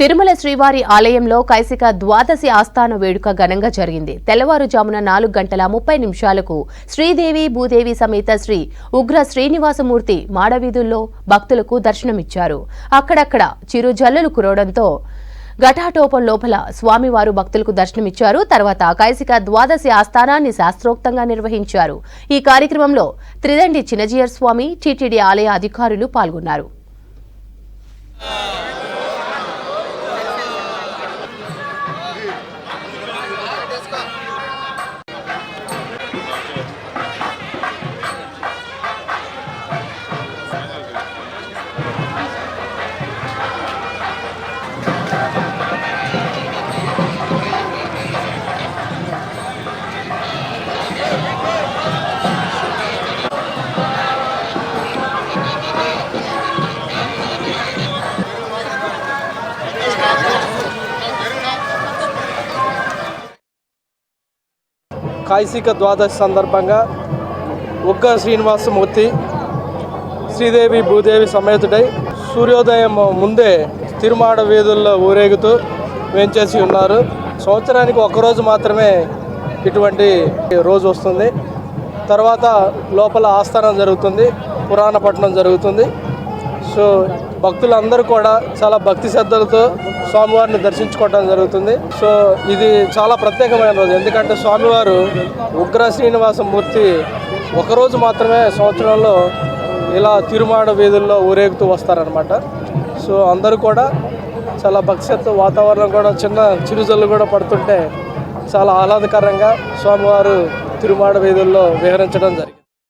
తిరుమల శ్రీవారి ఆలయంలో కైసిక ద్వాదశి ఆస్థాన వేడుక ఘనంగా జరిగింది. తెల్లవారుజామున 4:30 శ్రీదేవి భూదేవి సమేత శ్రీ ఉగ్ర శ్రీనివాసమూర్తి మాడవీధుల్లో భక్తులకు దర్శనమిచ్చారు. అక్కడక్కడ చిరు జల్లులు కురవడంతో ఘటాటోపం లోపల స్వామివారు భక్తులకు దర్శనమిచ్చారు. తర్వాత కైసిక ద్వాదశి ఆస్థానాన్ని శాస్త్రోక్తంగా నిర్వహించారు. ఈ కార్యక్రమంలో త్రిదండి చినజీయర్ స్వామి, టీటీడీ ఆలయ అధికారులు పాల్గొన్నారు. కైసిక ద్వాదశి సందర్భంగా ఉగ్ర శ్రీనివాసమూర్తి శ్రీదేవి భూదేవి సమేతుడై సూర్యోదయం ముందే తిరుమాడ వీధుల్లో ఊరేగుతూ వేంచేసి ఉన్నారు. సంవత్సరానికి ఒక్కరోజు మాత్రమే ఇటువంటి రోజు వస్తుంది. తర్వాత లోపల ఆస్థానం జరుగుతుంది, పురాణ పఠనం జరుగుతుంది. సో భక్తులందరూ కూడా చాలా భక్తి శ్రద్ధలతో స్వామివారిని దర్శించుకోవడం జరుగుతుంది. సో ఇది చాలా ప్రత్యేకమైన రోజు, ఎందుకంటే స్వామివారు ఉగ్ర శ్రీనివాసమూర్తి ఒకరోజు మాత్రమే సంవత్సరంలో ఇలా తిరుమాడ వీధుల్లో ఊరేగుతూ వస్తారనమాట. సో అందరూ కూడా చాలా భక్తి శ్రద్ధ, వాతావరణం కూడా చిన్న చిరుజల్లు కూడా పడుతుంటే చాలా ఆహ్లాదకరంగా స్వామివారు తిరుమాడ వీధుల్లో విహరించడం జరిగింది.